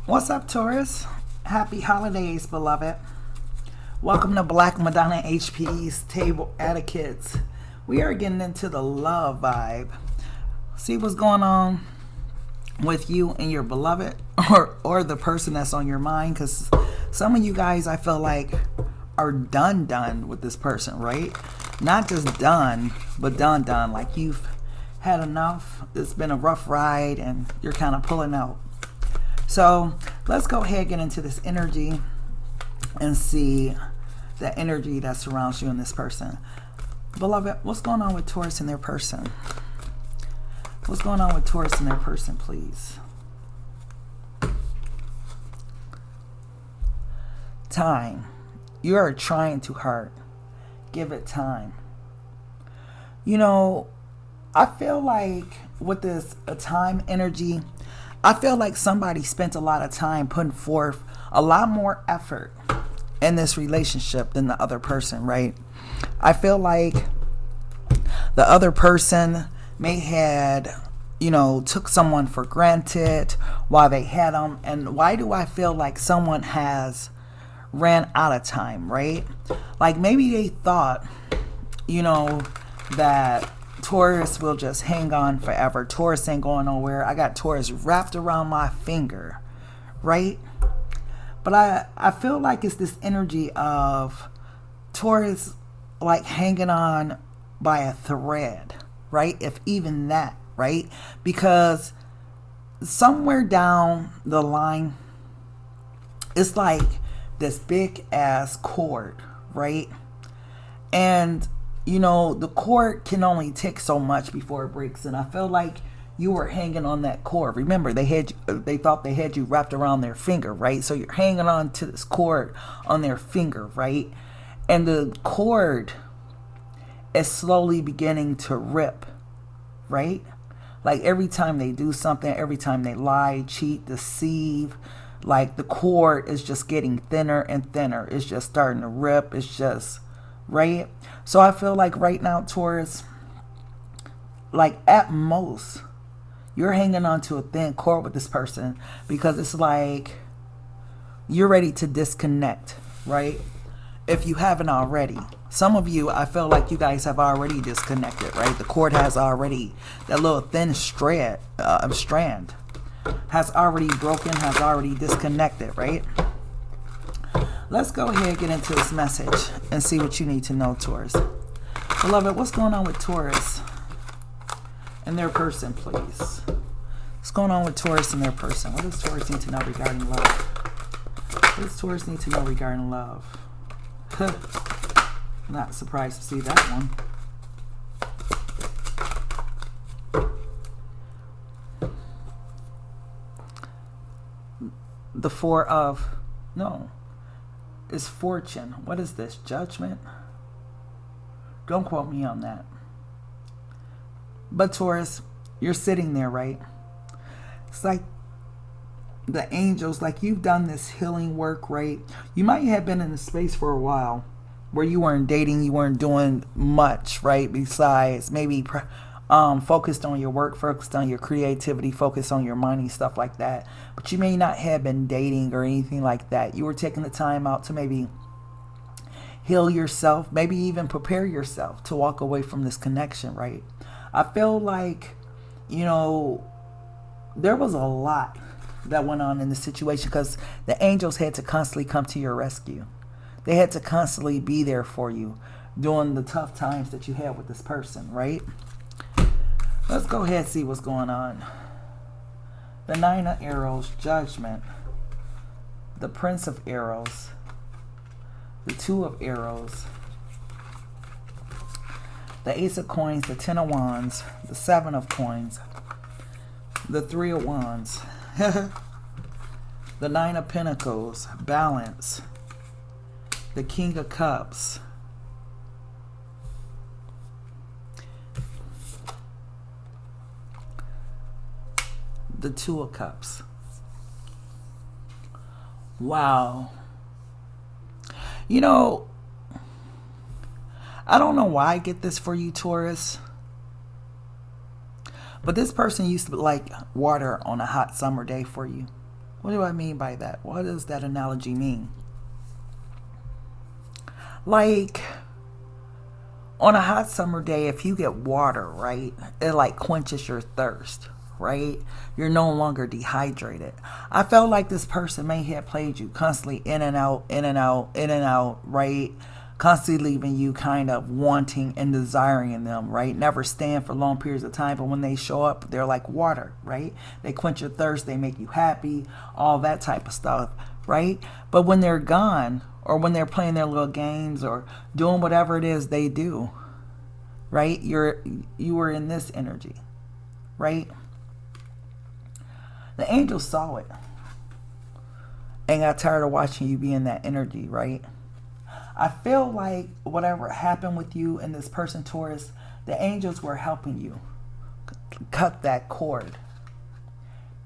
What's up, Taurus? Happy holidays, beloved. Welcome to Black Madonna HP's Table Etiquettes. We are getting into the love vibe. See what's going on with you and your beloved, or the person that's on your mind, because some of you guys, I feel like, are done with this person, right? Not just done, but done. Like you've had enough. It's been a rough ride and you're kind of pulling out. So let's go ahead and get into this energy and see the energy that surrounds you and this person. Beloved, what's going on with Taurus and their person? What's going on with Taurus and their person, please? Time. You are trying too hard. Give it time. You know, I feel like with this time energy, I feel like somebody spent a lot of time putting forth a lot more effort in this relationship than the other person, right? I feel like the other person may had, took someone for granted while they had them. And why do I feel like someone has ran out of time, right? Like maybe they thought, that Taurus will just hang on forever. Taurus ain't going nowhere. I got Taurus wrapped around my finger, right? But I feel like it's this energy of Taurus like hanging on by a thread, right? If even that, right? Because somewhere down the line, it's like this big ass cord, right? And the cord can only take so much before it breaks, and I feel like you were hanging on that cord. Remember, they thought they had you wrapped around their finger, right? So you're hanging on to this cord on their finger, right? And the cord is slowly beginning to rip, right? Like every time they do something, every time they lie, cheat, deceive, like the cord is just getting thinner and thinner. It's just starting to rip. It's just, right? So I feel like right now, Taurus, like at most, you're hanging on to a thin cord with this person because it's like you're ready to disconnect, right? If you haven't already. Some of you, I feel like you guys have already disconnected, right? The cord has already, that little thin strand has already broken, has already disconnected, right? Let's go ahead and get into this message and see what you need to know, Taurus. Beloved, what's going on with Taurus and their person, please? What's going on with Taurus and their person? What does Taurus need to know regarding love? What does Taurus need to know regarding love? Not surprised to see that one. The four of, no. Is fortune. What is this? Judgment? Don't quote me on that. But Taurus, you're sitting there, right? It's like the angels, like you've done this healing work, right? You might have been in a space for a while where you weren't dating, you weren't doing much, right? Besides maybe focused on your work, focused on your creativity, focused on your money, stuff like that. But you may not have been dating or anything like that. You were taking the time out to maybe heal yourself, maybe even prepare yourself to walk away from this connection, right? I feel like, there was a lot that went on in this situation because the angels had to constantly come to your rescue. They had to constantly be there for you during the tough times that you had with this person, right? Let's go ahead and see what's going on. The Nine of Arrows, Judgment. The Prince of Arrows. The Two of Arrows. The Ace of Coins, the Ten of Wands. The Seven of Coins. The Three of Wands. The Nine of Pentacles, Balance. The King of Cups. The Two of Cups. Wow. I don't know why I get this for you, Taurus. But this person used to be like water on a hot summer day for you. What do I mean by that? What does that analogy mean? Like, on a hot summer day, if you get water, right, it like quenches your thirst, right? You're no longer dehydrated. I felt like this person may have played you constantly in and out, in and out, in and out, right? Constantly leaving you kind of wanting and desiring them, right? Never staying for long periods of time, but when they show up, they're like water, right? They quench your thirst, they make you happy, all that type of stuff, right? But when they're gone, or when they're playing their little games or doing whatever it is they do, right? You were in this energy, right? The angels saw it and got tired of watching you be in that energy, right? I feel like whatever happened with you and this person, Taurus, the angels were helping you cut that cord.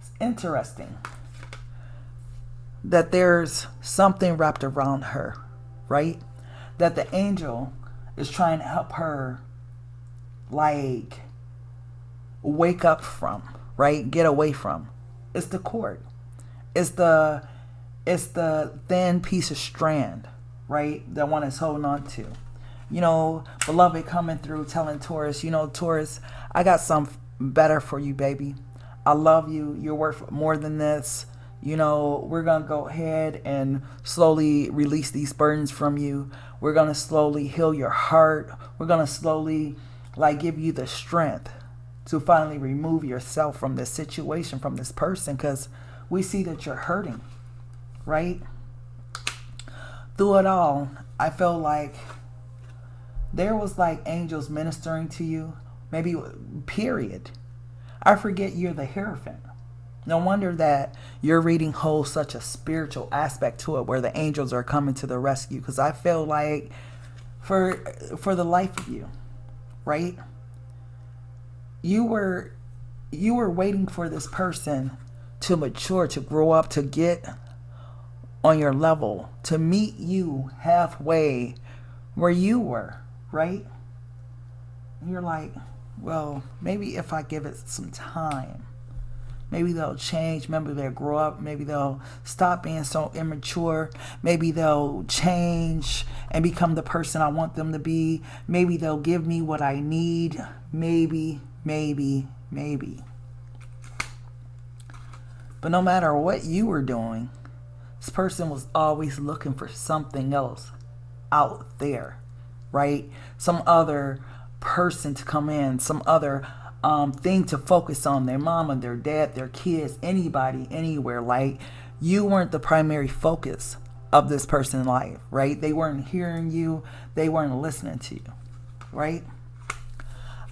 It's interesting that there's something wrapped around her, right? That the angel is trying to help her, like, wake up from, right? Get away from. It's the cord. It's the thin piece of strand, right? That one is holding on to. You know, beloved coming through telling Taurus, you know, Taurus, I got something better for you, baby. I love you. You're worth more than this. You know, we're going to go ahead and slowly release these burdens from you. We're going to slowly heal your heart. We're going to slowly, like, give you the strength to finally remove yourself from this situation, from this person, because we see that you're hurting, right? Through it all, I felt like there was like angels ministering to you, maybe, period. I forget you're the Hierophant. No wonder that your reading holds such a spiritual aspect to it, where the angels are coming to the rescue, because I feel like for the life of you, right? You were waiting for this person to mature, to grow up, to get on your level, to meet you halfway where you were, right? And you're like, well, maybe if I give it some time, maybe they'll change. Maybe they'll grow up. Maybe they'll stop being so immature. Maybe they'll change and become the person I want them to be. Maybe they'll give me what I need. Maybe. But no matter what you were doing, this person was always looking for something else out there, right? Some other person to come in, some other thing to focus on, their mama, their dad, their kids, anybody, anywhere. Like, you weren't the primary focus of this person's life, right? They weren't hearing you. They weren't listening to you, right?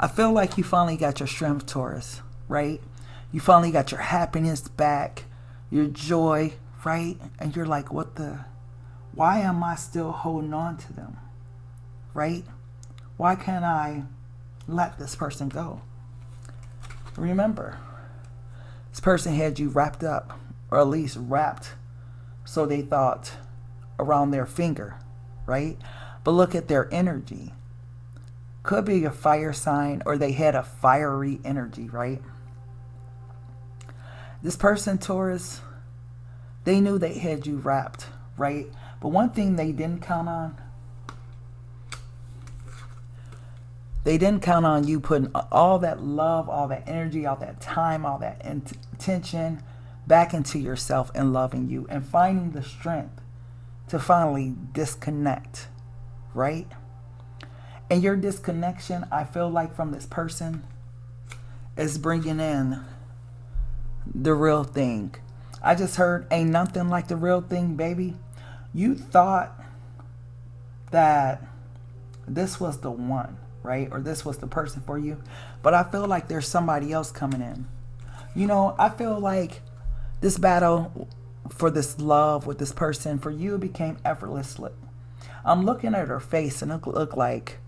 I feel like you finally got your strength, Taurus, right? You finally got your happiness back, your joy, right? And you're like, why am I still holding on to them, right? Why can't I let this person go? Remember, this person had you wrapped up, or at least wrapped, so they thought, around their finger, right? But look at their energy. Could be a fire sign, or they had a fiery energy, right? This person, Taurus, they knew they had you wrapped, right? But one thing they didn't count on, they didn't count on you putting all that love, all that energy, all that time, all that intention back into yourself and loving you and finding the strength to finally disconnect, right? And your disconnection, I feel like, from this person is bringing in the real thing. I just heard, ain't nothing like the real thing, baby. You thought that this was the one, right? Or this was the person for you. But I feel like there's somebody else coming in. You know, I feel like this battle for this love with this person, for you, became effortlessly. I'm looking at her face and it looked like,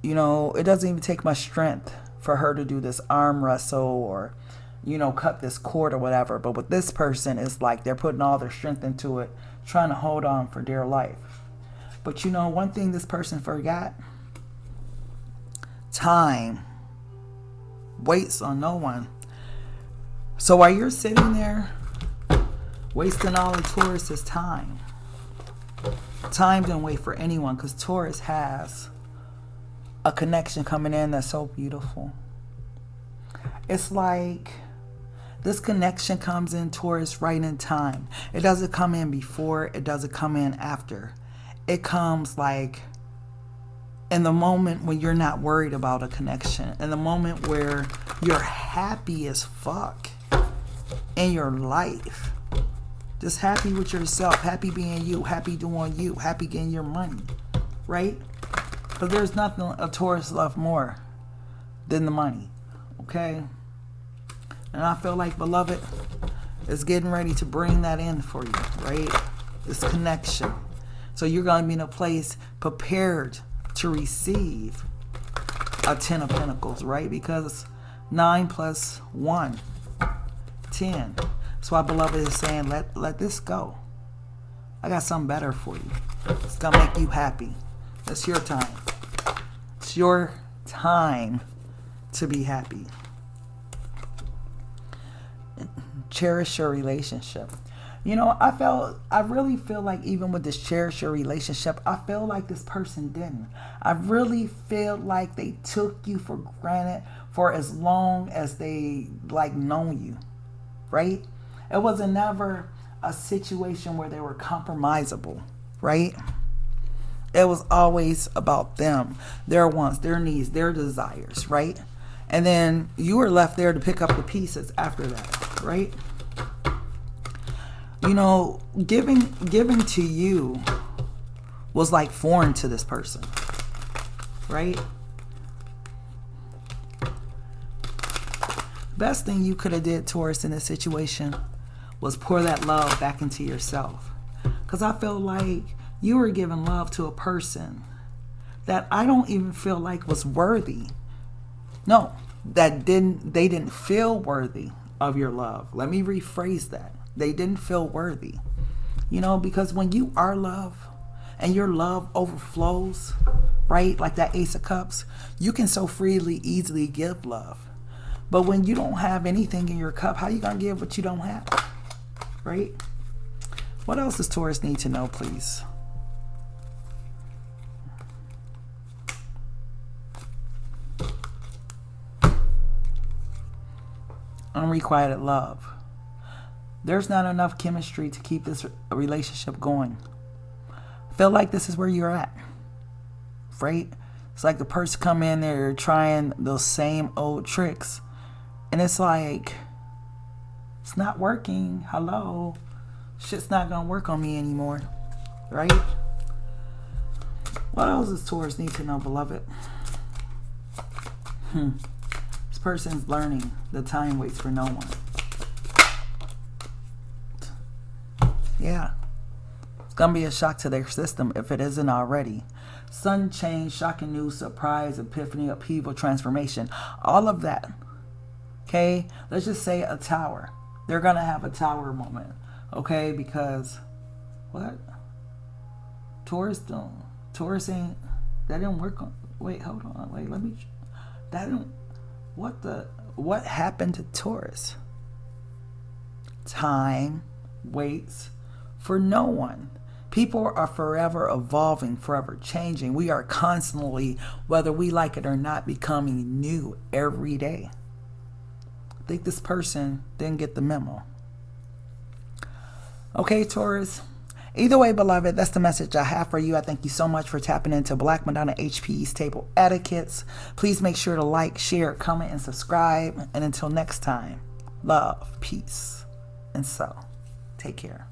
you know, it doesn't even take much strength for her to do this arm wrestle or, you know, cut this cord or whatever. But with this person, it's like they're putting all their strength into it, trying to hold on for dear life. But you know, one thing this person forgot: time waits on no one. So while you're sitting there Wasting all of Taurus's time. Time don't wait for anyone, because Taurus has a connection coming in that's so beautiful. It's like this connection comes in, Taurus, right in time. It doesn't come in before. It doesn't come in after. It comes like in the moment when you're not worried about a connection. In the moment where you're happy as fuck in your life. Just happy with yourself. Happy being you. Happy doing you. Happy getting your money. Right? Because there's nothing a Taurus loves more than the money. Okay? And I feel like, beloved, is getting ready to bring that in for you, right? This connection. So you're going to be in a place prepared to receive a 10 of Pentacles, right? Because 9 plus 1, 10. That's why beloved is saying, let this go. I got something better for you. It's going to make you happy. It's your time. It's your time to be happy. Cherish your relationship. You know, I really feel like even with this cherish your relationship, I feel like this person didn't. I really feel like they took you for granted for as long as they like known you, right? It wasn't never a situation where they were compromisable, right? It was always about them, their wants, their needs, their desires, right? And then you were left there to pick up the pieces after that, right? You know, giving to you was like foreign to this person, right? Best thing you could have did, Taurus, in this situation was pour that love back into yourself. Because I feel like you were giving love to a person that I don't even feel like was worthy. No, they didn't feel worthy of your love. Let me rephrase that. They didn't feel worthy. You know, because when you are love and your love overflows, right? Like that Ace of Cups, you can so freely, easily give love. But when you don't have anything in your cup, how you going to give what you don't have? Right? What else does Taurus need to know, please? Unrequited love. There's not enough chemistry to keep this relationship going. I feel like this is where you're at, right? It's like the person come in there trying those same old tricks, and it's like, it's not working. Hello, shit's not gonna work on me anymore, right? What else does Taurus need to know, beloved? This person's learning the time waits for no one. Yeah. It's going to be a shock to their system if it isn't already. Sudden change, shocking news, surprise, epiphany, upheaval, transformation. All of that. Okay? Let's just say a tower. They're going to have a tower moment. Okay? Because, what? Taurus ain't, that didn't work on, wait, hold on. Wait, let me, that didn't, what happened to Taurus? Time waits for no one. People are forever evolving, forever changing. We are constantly, whether we like it or not, becoming new every day. I think this person didn't get the memo. Okay, Taurus. Either way, beloved, that's the message I have for you. I thank you so much for tapping into Black Madonna HP's Table Etiquettes. Please make sure to like, share, comment, and subscribe. And until next time, love, peace, and so. Take care.